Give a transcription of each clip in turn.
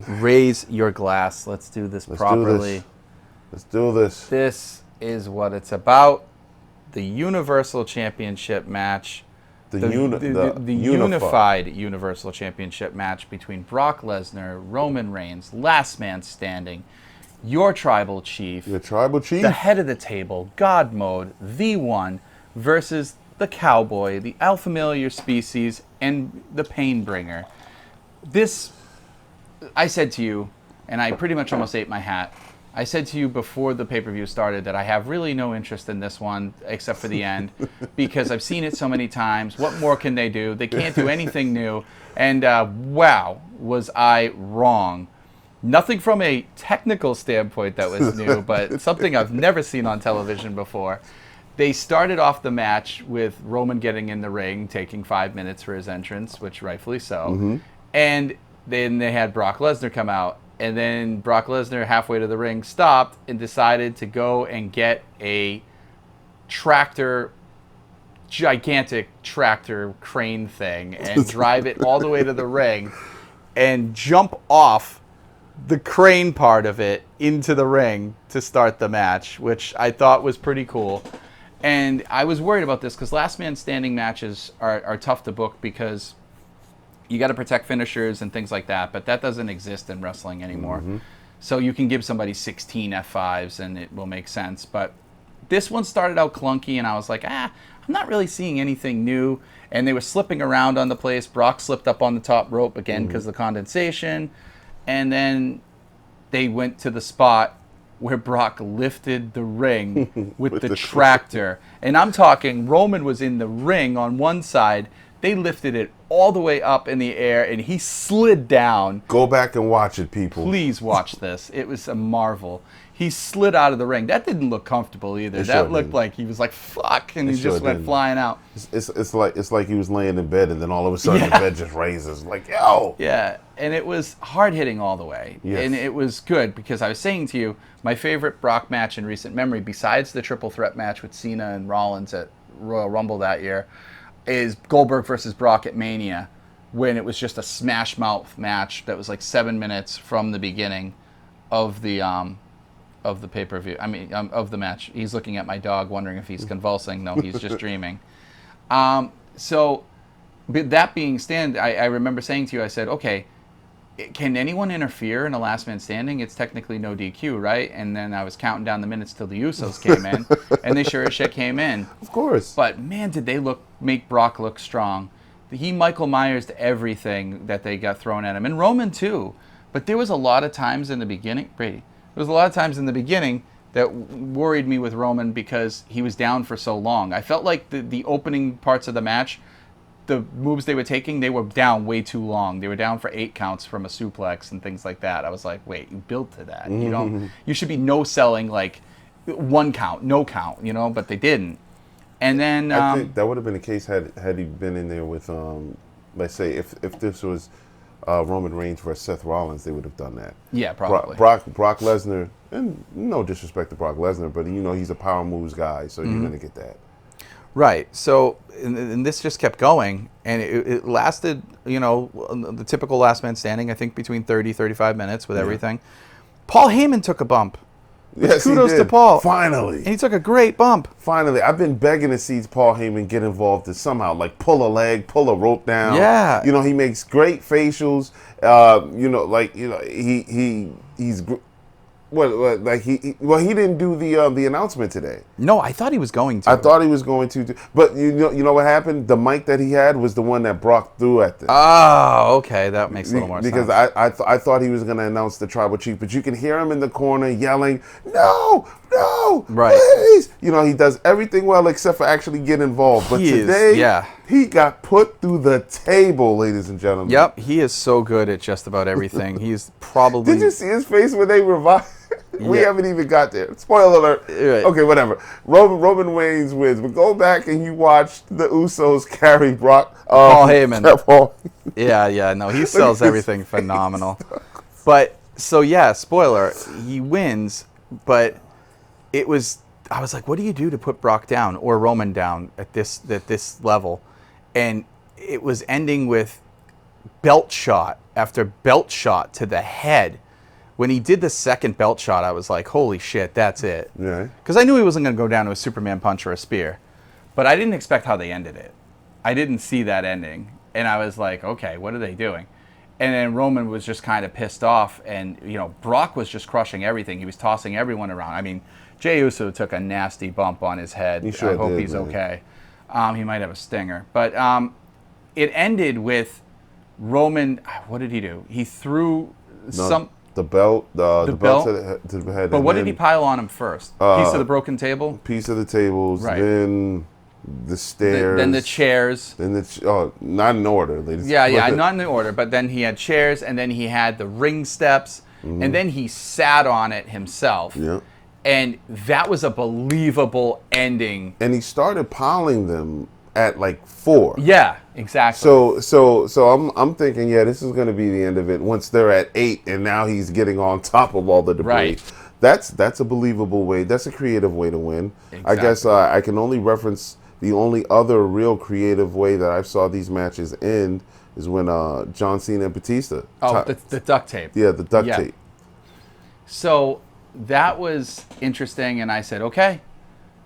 Raise your glass. Let's do this properly. Let's do this. This is what it's about. The Universal Championship match. The unified Universal Championship match between Brock Lesnar, Roman Reigns, last man standing, your tribal chief. Your tribal chief? The head of the table, God Mode, the one, versus the cowboy, the alpha male of your species, and the pain bringer. This, I said to you, and I pretty much almost ate my hat, I said to you before the pay-per-view started that I have really no interest in this one except for the end because I've seen it so many times. What more can they do? They can't do anything new. And wow, was I wrong. Nothing from a technical standpoint that was new, but something I've never seen on television before. They started off the match with Roman getting in the ring, taking 5 minutes for his entrance, which rightfully so. Mm-hmm. And then they had Brock Lesnar come out. And then Brock Lesnar, halfway to the ring, stopped and decided to go and get a gigantic tractor crane thing and drive it all the way to the ring and jump off the crane part of it into the ring to start the match, which I thought was pretty cool. And I was worried about this because last man standing matches are tough to book because you got to protect finishers and things like that, but that doesn't exist in wrestling anymore. Mm-hmm. So you can give somebody 16 F5s and it will make sense. But this one started out clunky, and I was like, I'm not really seeing anything new. And they were slipping around on the place. Brock slipped up on the top rope again because of the condensation. And then they went to the spot where Brock lifted the ring with the tractor. And I'm talking Roman was in the ring on one side. They lifted it all the way up in the air, and he slid down. Go back and watch it, people. Please watch this. It was a marvel. He slid out of the ring. That didn't look comfortable either. That looked like he was like, fuck, and he just went flying out. It's like he was laying in bed, and then all of a sudden the bed just raises. Like, yo! Yeah, and it was hard-hitting all the way. Yes. And it was good, because I was saying to you, my favorite Brock match in recent memory, besides the triple threat match with Cena and Rollins at Royal Rumble that year, is Goldberg versus Brock at Mania, when it was just a smash mouth match that was like 7 minutes from the beginning of the pay-per-view. I mean, of the match. He's looking at my dog, wondering if he's convulsing. No, he's just dreaming. So, but that being said, I remember saying to you, I said, okay, can anyone interfere in a last man standing? It's technically no DQ, right? And then I was counting down the minutes till the Usos came in, and they sure as shit came in. Of course. But man, did they make Brock look strong. He Michael Myers to everything that they got thrown at him, and Roman too. But there was a lot of times in the beginning, Brady. There was a lot of times in the beginning that worried me with Roman because he was down for so long. I felt like the opening parts of the match, the moves they were taking, they were down way too long. They were down for 8 counts from a suplex and things like that. I was like, wait, you built to that. Mm-hmm. You should be no-selling like 1 count, no count, but they didn't. And then I think that would have been the case had he been in there with, let's say, if this was Roman Reigns versus Seth Rollins, they would have done that. Yeah, probably. Brock Lesnar, and no disrespect to Brock Lesnar, but he's a power moves guy, so you're going to get that. Right. So, and this just kept going, and it lasted, the typical last man standing, I think between 30, 35 minutes with everything. Paul Heyman took a bump. Yes, kudos he did. to Paul. Finally. And he took a great bump. Finally. I've been begging to see Paul Heyman get involved in somehow, like pull a leg, pull a rope down. Yeah. He makes great facials. He's he didn't do the announcement today. No, I thought he was going to. I thought he was going to, but you know what happened? The mic that he had was the one that Brock threw at them. Oh, okay, that makes a little more sense. Because I thought he was going to announce the tribal chief, but you can hear him in the corner yelling, "No, right. Please!" He does everything well except for actually get involved. But today, he got put through the table, ladies and gentlemen. Yep, he is so good at just about everything. He's probably. Did you see his face when they revived? We haven't even got there. Spoiler alert. Right. Okay, whatever. Roman Reigns wins. But go back and you watch the Usos carry Paul Heyman. Yeah. No, he sells everything phenomenal. But, so yeah, spoiler, he wins, but I was like, what do you do to put Brock down or Roman down at this level? And it was ending with belt shot after belt shot to the head. When he did the second belt shot, I was like, holy shit, that's it. Yeah. Because I knew he wasn't going to go down to a Superman punch or a spear. But I didn't expect how they ended it. I didn't see that ending. And I was like, okay, what are they doing? And then Roman was just kind of pissed off. And, Brock was just crushing everything. He was tossing everyone around. I mean, Jey Uso took a nasty bump on his head. He sure I hope did, he's man. okay. He might have a stinger. But it ended with Roman, what did he do? He threw the belt, the belt belt? to the head. But what did he pile on him first? Piece of the broken table? Piece of the tables, Right. then the stairs. Then the chairs. Then not in order, ladies. Yeah, not in the order. But then he had chairs, and then he had the ring steps, and then he sat on it himself. Yeah. And that was a believable ending. And he started piling them at like 4. Yeah, exactly. So I'm thinking, yeah, this is going to be the end of it once they're at 8, and now he's getting on top of all the debris. Right. That's a believable way. That's a creative way to win. Exactly. I guess I can only reference the only other real creative way that I saw these matches end is when John Cena and Batista. The duct tape. Yeah, the duct tape. So that was interesting, and I said, okay,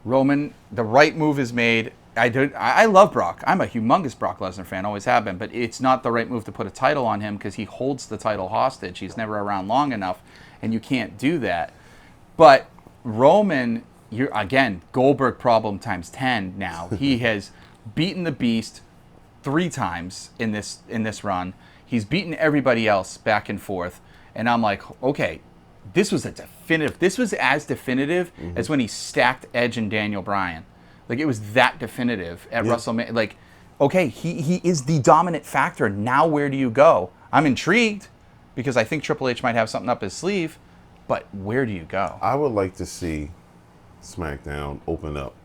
Roman, the right move is made. I love Brock. I'm a humongous Brock Lesnar fan, always have been, but it's not the right move to put a title on him because he holds the title hostage. He's never around long enough, and you can't do that. But Roman, again, Goldberg problem times 10 now. He has beaten the Beast 3 times in this run. He's beaten everybody else back and forth, and I'm like, okay, this was as definitive as when he stacked Edge and Daniel Bryan. Like, it was that definitive at WrestleMania. Like, okay, he is the dominant factor. Now where do you go? I'm intrigued because I think Triple H might have something up his sleeve, but where do you go? I would like to see SmackDown open up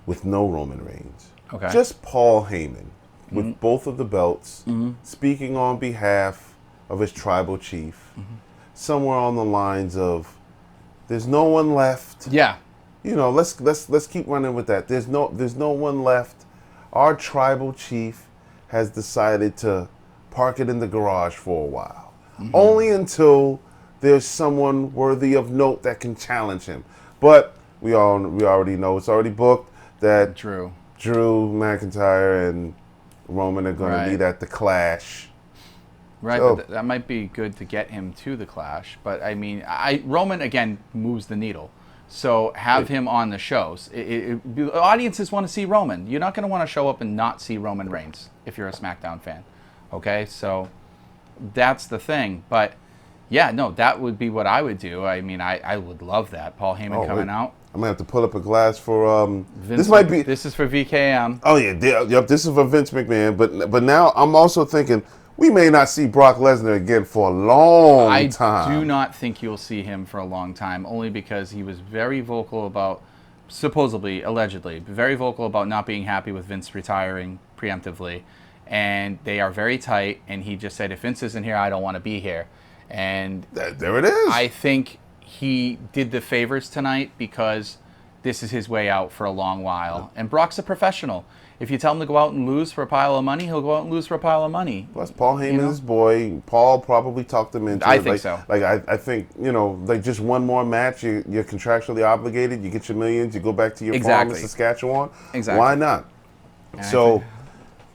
with no Roman Reigns. Okay. Just Paul Heyman with both of the belts, speaking on behalf of his tribal chief, somewhere on the lines of, "There's no one left." Yeah. Let's keep running with that. There's no one left. Our tribal chief has decided to park it in the garage for a while, only until there's someone worthy of note that can challenge him. But we already know it's already booked that Drew McIntyre and Roman are going to meet at the Clash. Right, So, but that might be good to get him to the Clash. But I mean, Roman again moves the needle. So have him on the shows. Audiences want to see Roman. You're not going to want to show up and not see Roman Reigns if you're a SmackDown fan. Okay, so that's the thing. But yeah, no, that would be what I would do. I mean, I would love that. Paul Heyman coming out. I'm gonna have to pull up a glass for This might be. This is for VKM. Oh yeah, yep. This is for Vince McMahon. But now I'm also thinking we may not see Brock Lesnar again for a long time. I do not think you'll see him for a long time, only because he was very vocal about, supposedly, allegedly, very vocal about not being happy with Vince retiring preemptively. And they are very tight, and he just said, if Vince isn't here, I don't want to be here. And there it is. I think he did the favors tonight because this is his way out for a long while. And Brock's a professional. If you tell him to go out and lose for a pile of money, he'll go out and lose for a pile of money. Plus, Paul Heyman's his boy. Paul probably talked him into it. I think so. Like, I think, like just one more match, you're contractually obligated. You get your millions. You go back to your farm in Saskatchewan. Exactly. Why not? And so,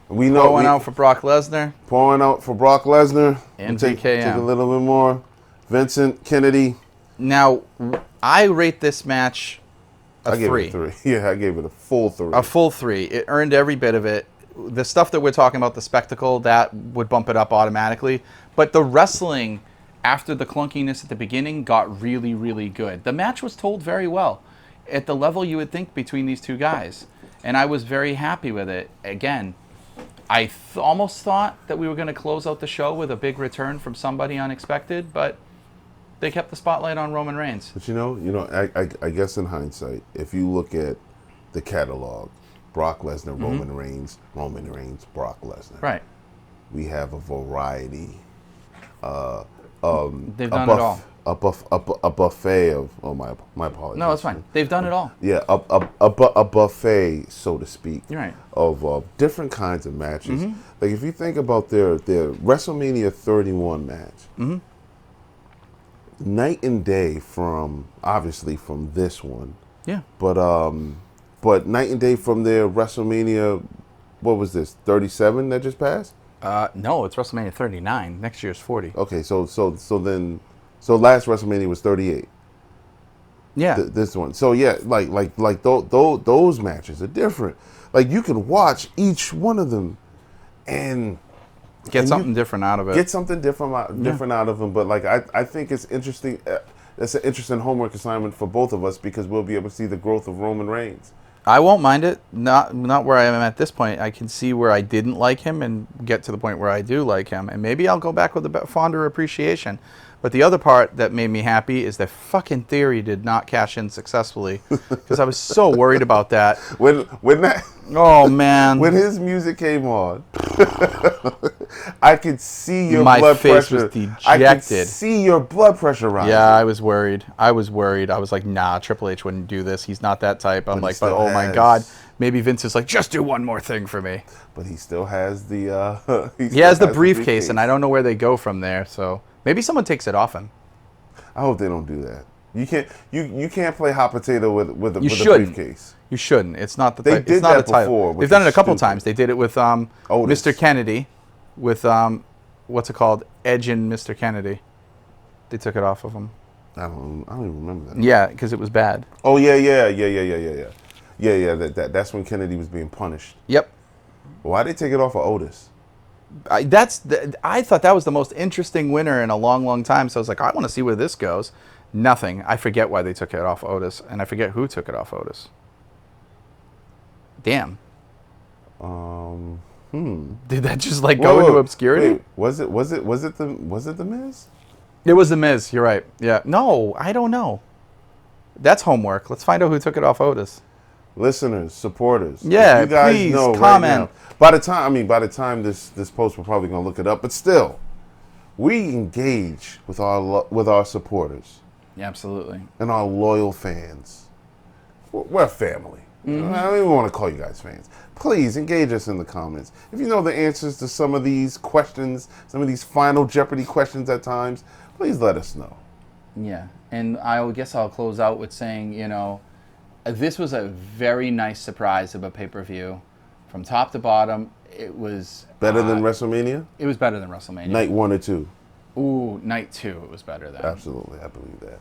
we know. Pouring out for Brock Lesnar. Pouring out for Brock Lesnar. And take VKM. a little bit more. Vincent Kennedy. Now, I rate this match I gave 3. it a 3. Yeah, I gave it a full 3. A full 3. It earned every bit of it. The stuff that we're talking about, the spectacle, that would bump it up automatically. But the wrestling, after the clunkiness at the beginning, got really, really good. The match was told very well, at the level you would think between these two guys. And I was very happy with it. Again, I almost thought that we were going to close out the show with a big return from somebody unexpected, but they kept the spotlight on Roman Reigns. But I guess in hindsight, if you look at the catalog, Brock Lesnar, Roman Reigns, Brock Lesnar. Right. We have a variety. They've done it all. a buffet of. Oh my apologies. No, it's fine. They've done it all. Yeah, a buffet, so to speak. You're right. Of different kinds of matches. Mm-hmm. Like if you think about their WrestleMania 31 match, Mm-hmm. night and day from obviously from this one, Yeah. but night and day from their WrestleMania. What was this? 37 that just passed? No, it's WrestleMania 39. Next year's 40. Okay, so last WrestleMania was 38. Yeah. This one. So yeah, those matches are different. Like you can watch each one of them and Get something different out of it. get something different out of them. But like I think it's interesting. It's an interesting homework assignment for both of us because we'll be able to see the growth of Roman Reigns. I won't mind it. Not where I am at this point. I can see where I didn't like him and get to the point where I do like him. And maybe I'll go back with a fonder appreciation. But the other part that made me happy is that fucking Theory did not cash in successfully. Because I was so worried about that. When that Oh, man. when his music came on, I could see your My blood face pressure. was dejected. I could see your blood pressure rising. Yeah, I was worried. I was like, nah, Triple H wouldn't do this. He's not that type. I'm But he like, but still oh my has- God. Maybe Vince is like, just do one more thing for me. But he still has the He has the briefcase, and I don't know where they go from there. So maybe someone takes it off him. I hope they don't do that. You can't play hot potato with a shouldn't. briefcase. You shouldn't. It's not the. They it's did not that a title. before, which They've done it is a couple stupid. times. They did it with Otis. Mr. Kennedy, with what's it called? Edge and Mr. Kennedy. They took it off of him. I don't even remember that. Yeah, because it was bad. Oh yeah. That's when Kennedy was being punished. Yep. Why did they take it off of Otis? I thought that was the most interesting winner in a long, long time. So I was like, I want to see where this goes. Nothing. I forget why they took it off Otis, and I forget who took it off Otis. Damn. Did that just like go into obscurity? Wait, was it the Miz? It was the Miz. You're right. Yeah. No, I don't know. That's homework. Let's find out who took it off Otis. Listeners, supporters. Yeah, if you guys please, know comment. Right now, by the time this post, we're probably gonna look it up. But still, we engage with our supporters Yeah, absolutely. and our loyal fans. We're family. Mm-hmm. I don't even want to call you guys fans. Please engage us in the comments. If you know the answers to some of these questions, some of these Final Jeopardy questions at times, please let us know. Yeah, and I guess I'll close out with saying, this was a very nice surprise of a pay-per-view. From top to bottom, it was... Better than WrestleMania? It was better than WrestleMania. Night 1 or 2? Ooh, night 2, it was better than. Absolutely, I believe that.